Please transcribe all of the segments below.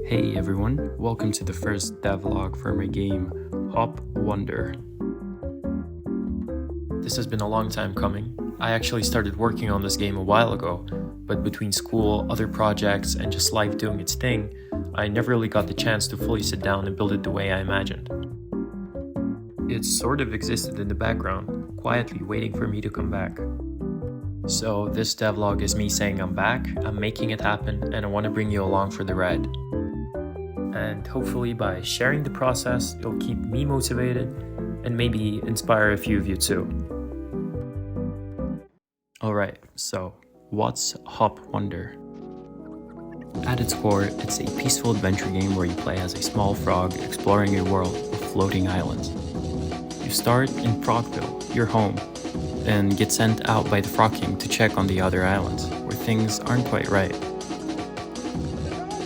Hey everyone, welcome to the first devlog for my game, Hopwander. This has been a long time coming. I actually started working on this game a while ago, but between school, other projects, and just life doing its thing, I never really got the chance to fully sit down and build it the way I imagined. It sort of existed in the background, quietly waiting for me to come back. So this devlog is me saying I'm back, I'm making it happen, and I want to bring you along for the ride. And hopefully by sharing the process, it'll keep me motivated and maybe inspire a few of you too. Alright, so what's Hopwander? At its core, it's a peaceful adventure game where you play as a small frog exploring a world of floating islands. You start in Frogville, your home, then get sent out by the Frog King to check on the other islands, where things aren't quite right.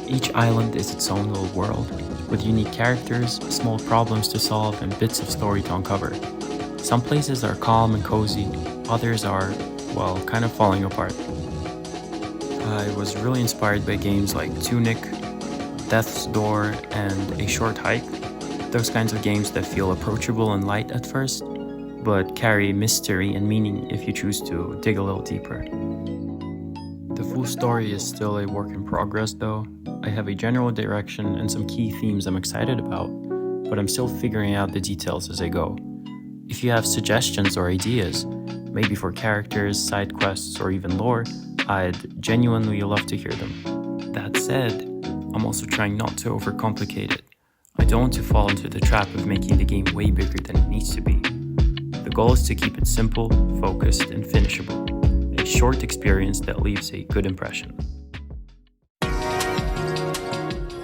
Each island is its own little world, with unique characters, small problems to solve, and bits of story to uncover. Some places are calm and cozy, others are, well, kind of falling apart. I was really inspired by games like Tunic, Death's Door, and A Short Hike, those kinds of games that feel approachable and light at first, but carry mystery and meaning if you choose to dig a little deeper. The full story is still a work in progress though. I have a general direction and some key themes I'm excited about, but I'm still figuring out the details as I go. If you have suggestions or ideas, maybe for characters, side quests, or even lore, I'd genuinely love to hear them. That said, I'm also trying not to overcomplicate it. I don't want to fall into the trap of making the game way bigger than it needs to be. The goal is to keep it simple, focused, and finishable. A short experience that leaves a good impression.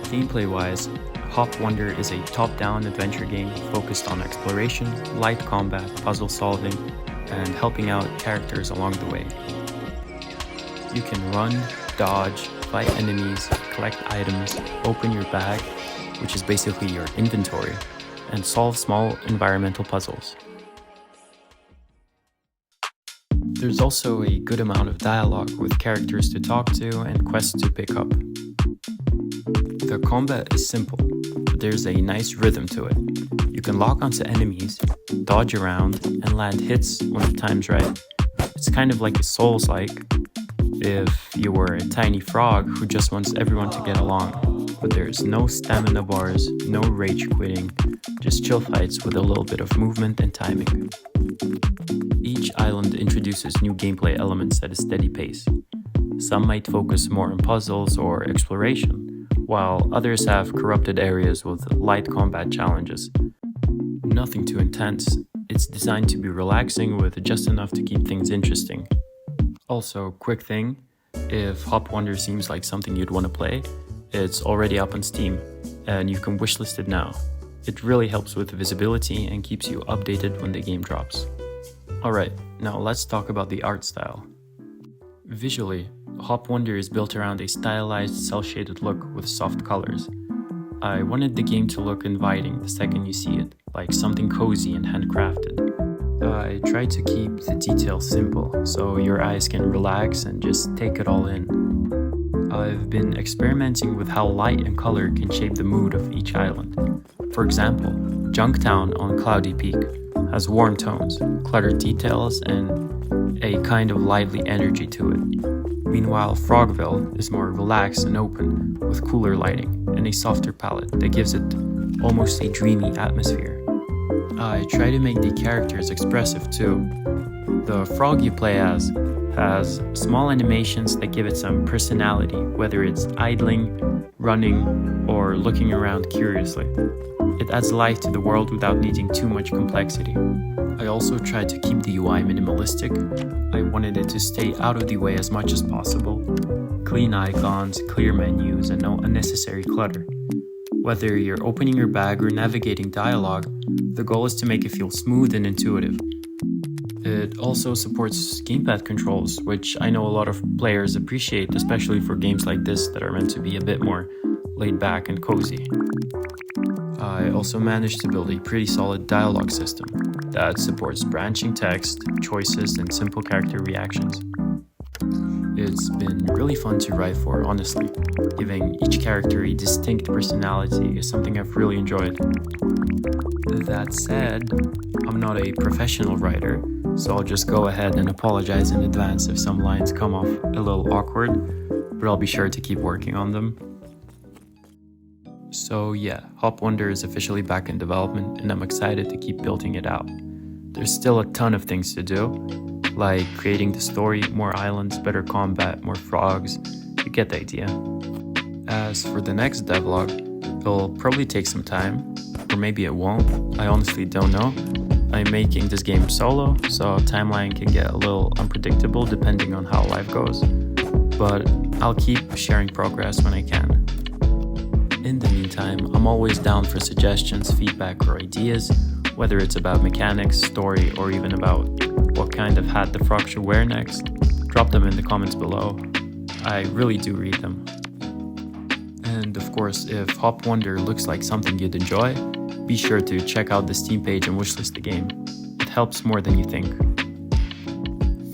Gameplay-wise, Hopwander is a top-down adventure game focused on exploration, light combat, puzzle solving, and helping out characters along the way. You can run, dodge, fight enemies, collect items, open your bag, which is basically your inventory, and solve small environmental puzzles. There's also a good amount of dialogue with characters to talk to and quests to pick up. The combat is simple, but there's a nice rhythm to it. You can lock onto enemies, dodge around, and land hits when the time's right. It's kind of like a Souls-like, if you were a tiny frog who just wants everyone to get along. But there's no stamina bars, no rage quitting, just chill fights with a little bit of movement and timing. Each island introduces new gameplay elements at a steady pace. Some might focus more on puzzles or exploration, while others have corrupted areas with light combat challenges. Nothing too intense, it's designed to be relaxing with just enough to keep things interesting. Also, quick thing, if Hopwander seems like something you'd want to play, it's already up on Steam, and you can wishlist it now. It really helps with visibility and keeps you updated when the game drops. Alright, now let's talk about the art style. Visually, Hopwander is built around a stylized, cel-shaded look with soft colors. I wanted the game to look inviting the second you see it, like something cozy and handcrafted. I tried to keep the details simple, so your eyes can relax and just take it all in. I've been experimenting with how light and color can shape the mood of each island. For example, Junktown on Cloudy Peak has warm tones, cluttered details, and a kind of lively energy to it. Meanwhile, Frogville is more relaxed and open, with cooler lighting and a softer palette that gives it almost a dreamy atmosphere. I try to make the characters expressive too. The frog you play as has small animations that give it some personality, whether it's idling, running, or looking around curiously. It adds life to the world without needing too much complexity. I also tried to keep the UI minimalistic. I wanted it to stay out of the way as much as possible. Clean icons, clear menus, and no unnecessary clutter. Whether you're opening your bag or navigating dialogue, the goal is to make it feel smooth and intuitive. It also supports gamepad controls, which I know a lot of players appreciate, especially for games like this that are meant to be a bit more laid back and cozy. I also managed to build a pretty solid dialogue system that supports branching text, choices, and simple character reactions. It's been really fun to write for, honestly. Giving each character a distinct personality is something I've really enjoyed. That said, I'm not a professional writer, so I'll just go ahead and apologize in advance if some lines come off a little awkward, but I'll be sure to keep working on them. So yeah, Hopwander is officially back in development and I'm excited to keep building it out. There's still a ton of things to do, like creating the story, more islands, better combat, more frogs. You get the idea. As for the next devlog, it'll probably take some time, or maybe it won't. I honestly don't know. I'm making this game solo, so timeline can get a little unpredictable depending on how life goes, but I'll keep sharing progress when I can. In the meantime, I'm always down for suggestions, feedback, or ideas, whether it's about mechanics, story, or even about what kind of hat the frog should wear next. Drop them in the comments below. I really do read them. And of course, if Hopwander looks like something you'd enjoy, be sure to check out the Steam page and wishlist the game. It helps more than you think.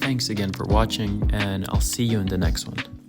Thanks again for watching, and I'll see you in the next one.